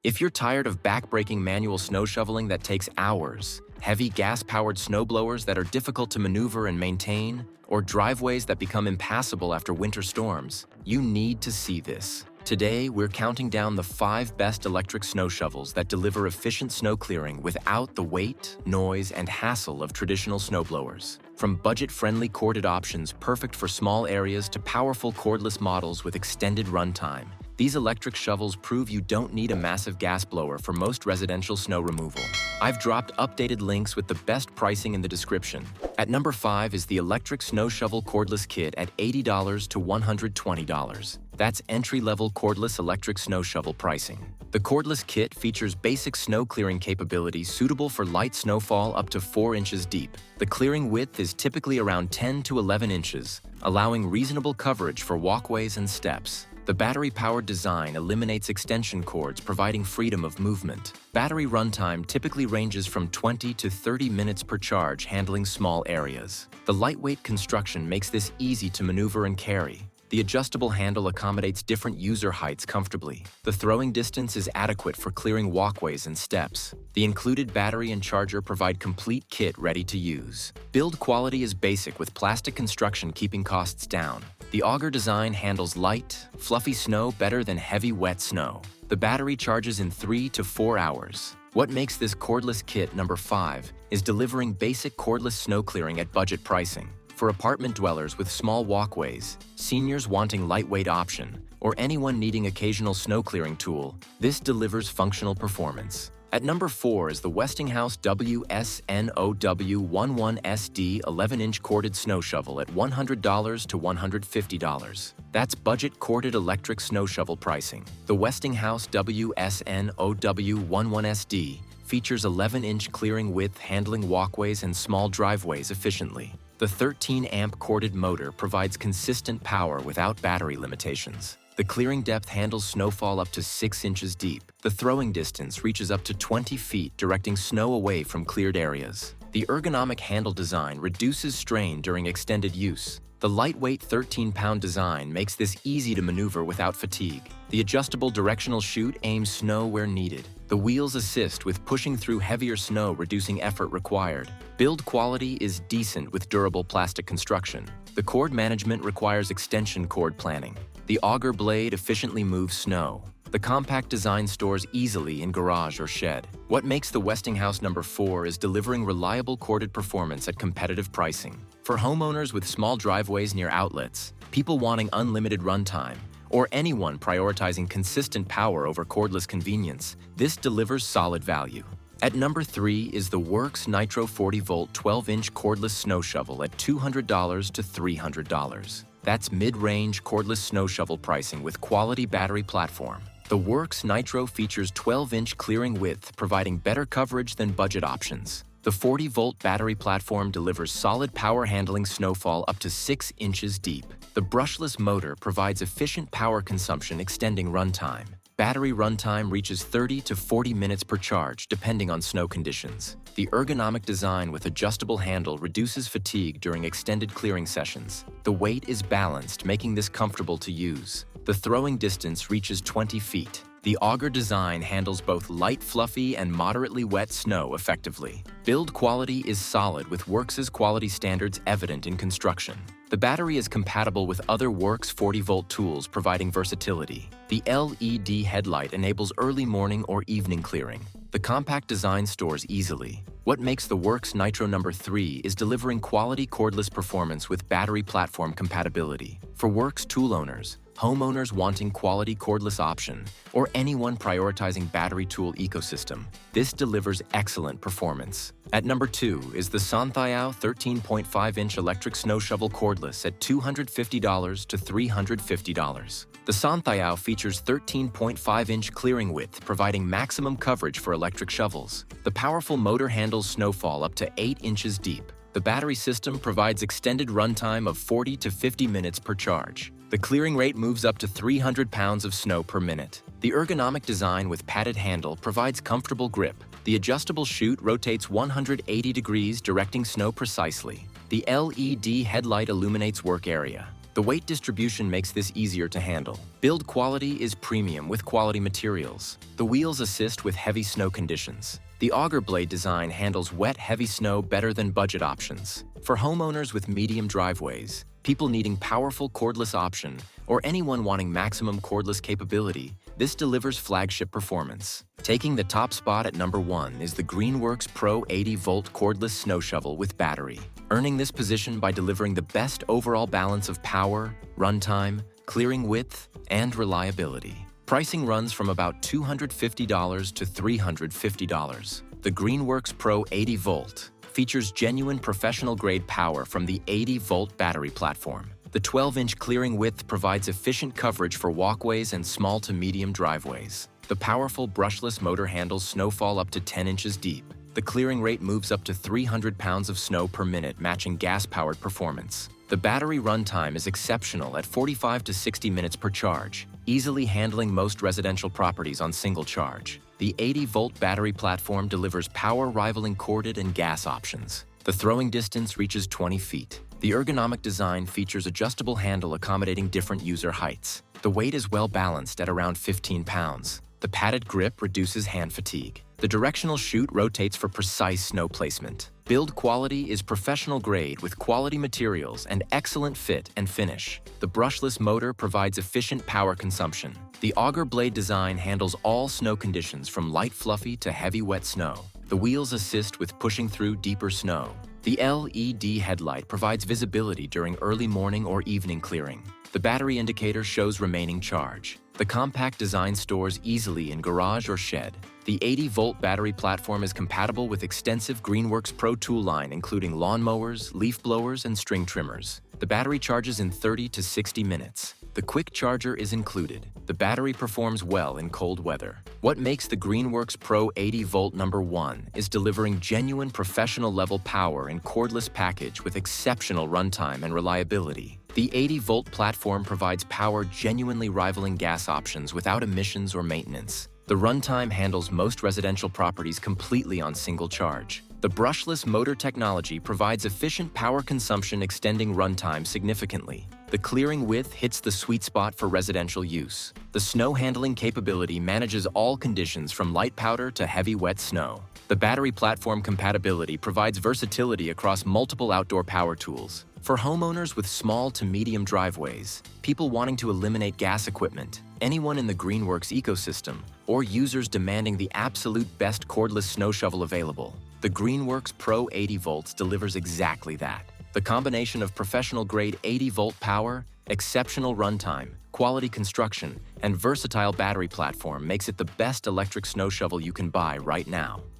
If you're tired of back-breaking manual snow shoveling that takes hours, heavy gas-powered snowblowers that are difficult to maneuver and maintain, or driveways that become impassable after winter storms, you need to see this. Today, we're counting down the 5 best electric snow shovels that deliver efficient snow clearing without the weight, noise, and hassle of traditional snowblowers. From budget-friendly corded options perfect for small areas to powerful cordless models with extended runtime, these electric shovels prove you don't need a massive gas blower for most residential snow removal. I've dropped updated links with the best pricing in the description. At number 5 is the electric snow shovel cordless kit at $80 to $120. That's entry-level cordless electric snow shovel pricing. The cordless kit features basic snow clearing capability suitable for light snowfall up to 4 inches deep. The clearing width is typically around 10 to 11 inches, allowing reasonable coverage for walkways and steps. The battery-powered design eliminates extension cords, providing freedom of movement. Battery runtime typically ranges from 20 to 30 minutes per charge, handling small areas. The lightweight construction makes this easy to maneuver and carry. The adjustable handle accommodates different user heights comfortably. The throwing distance is adequate for clearing walkways and steps. The included battery and charger provide complete kit ready to use. Build quality is basic with plastic construction keeping costs down. The auger design handles light, fluffy snow better than heavy, wet snow. The battery charges in 3 to 4 hours. What makes this cordless kit number 5 is delivering basic cordless snow clearing at budget pricing. For apartment dwellers with small walkways, seniors wanting lightweight option, or anyone needing occasional snow clearing tool, this delivers functional performance. At number 4 is the Westinghouse WSNOW11SD 11-inch corded snow shovel at $100 to $150. That's budget corded electric snow shovel pricing. The Westinghouse WSNOW11SD features 11-inch clearing width, handling walkways and small driveways efficiently. The 13-amp corded motor provides consistent power without battery limitations. The clearing depth handles snowfall up to 6 inches deep. The throwing distance reaches up to 20 feet, directing snow away from cleared areas. The ergonomic handle design reduces strain during extended use. The lightweight 13-pound design makes this easy to maneuver without fatigue. The adjustable directional chute aims snow where needed. The wheels assist with pushing through heavier snow, reducing effort required. Build quality is decent with durable plastic construction. The cord management requires extension cord planning. The auger blade efficiently moves snow. The compact design stores easily in garage or shed. What makes the Westinghouse number 4 is delivering reliable corded performance at competitive pricing. For homeowners with small driveways near outlets, people wanting unlimited runtime, or anyone prioritizing consistent power over cordless convenience, this delivers solid value. At number 3 is the WORX Nitro 40-volt 12-inch cordless snow shovel at $200 to $300. That's mid-range cordless snow shovel pricing with quality battery platform. The WORX Nitro features 12-inch clearing width, providing better coverage than budget options. The 40-volt battery platform delivers solid power, handling snowfall up to 6 inches deep. The brushless motor provides efficient power consumption, extending runtime. Battery runtime reaches 30 to 40 minutes per charge, depending on snow conditions. The ergonomic design with adjustable handle reduces fatigue during extended clearing sessions. The weight is balanced, making this comfortable to use. The throwing distance reaches 20 feet. The auger design handles both light, fluffy, and moderately wet snow effectively. Build quality is solid with WORX's quality standards evident in construction. The battery is compatible with other WORX 40-volt tools, providing versatility. The LED headlight enables early morning or evening clearing. The compact design stores easily. What makes the WORX Nitro number 3 is delivering quality cordless performance with battery platform compatibility. For WORX tool owners, homeowners wanting quality cordless option, or anyone prioritizing battery tool ecosystem, this delivers excellent performance. At number 2 is the Sonthiow 13.5-inch electric snow shovel cordless at $250 to $350. The Sonthiow features 13.5-inch clearing width, providing maximum coverage for electric shovels. The powerful motor handles snowfall up to 8 inches deep. The battery system provides extended runtime of 40 to 50 minutes per charge. The clearing rate moves up to 300 pounds of snow per minute. The ergonomic design with padded handle provides comfortable grip. The adjustable chute rotates 180 degrees, directing snow precisely. The LED headlight illuminates work area. The weight distribution makes this easier to handle. Build quality is premium with quality materials. The wheels assist with heavy snow conditions. The auger blade design handles wet, heavy snow better than budget options. For homeowners with medium driveways, people needing powerful cordless option, or anyone wanting maximum cordless capability, this delivers flagship performance. Taking the top spot at number 1 is the Greenworks Pro 80-volt cordless snow shovel with battery, earning this position by delivering the best overall balance of power, runtime, clearing width, and reliability. Pricing runs from about $250 to $350. The Greenworks Pro 80-volt features genuine professional-grade power from the 80-volt battery platform. The 12-inch clearing width provides efficient coverage for walkways and small to medium driveways. The powerful brushless motor handles snowfall up to 10 inches deep. The clearing rate moves up to 300 pounds of snow per minute, matching gas-powered performance. The battery runtime is exceptional at 45 to 60 minutes per charge, easily handling most residential properties on single charge. The 80-volt battery platform delivers power rivaling corded and gas options. The throwing distance reaches 20 feet. The ergonomic design features adjustable handle accommodating different user heights. The weight is well balanced at around 15 pounds. The padded grip reduces hand fatigue. The directional chute rotates for precise snow placement. Build quality is professional grade with quality materials and excellent fit and finish. The brushless motor provides efficient power consumption. The auger blade design handles all snow conditions from light fluffy to heavy wet snow. The wheels assist with pushing through deeper snow. The LED headlight provides visibility during early morning or evening clearing. The battery indicator shows remaining charge. The compact design stores easily in garage or shed. The 80-volt battery platform is compatible with extensive Greenworks Pro tool line, including lawnmowers, leaf blowers, and string trimmers. The battery charges in 30 to 60 minutes. The quick charger is included. The battery performs well in cold weather. What makes the Greenworks Pro 80-volt number 1 is delivering genuine professional-level power in cordless package with exceptional runtime and reliability. The 80-volt platform provides power genuinely rivaling gas options without emissions or maintenance. The runtime handles most residential properties completely on single charge. The brushless motor technology provides efficient power consumption, extending runtime significantly. The clearing width hits the sweet spot for residential use. The snow handling capability manages all conditions from light powder to heavy wet snow. The battery platform compatibility provides versatility across multiple outdoor power tools. For homeowners with small to medium driveways, people wanting to eliminate gas equipment, anyone in the Greenworks ecosystem, or users demanding the absolute best cordless snow shovel available, the Greenworks Pro 80 volts delivers exactly that. The combination of professional-grade 80-volt power, exceptional runtime, quality construction, and versatile battery platform makes it the best electric snow shovel you can buy right now.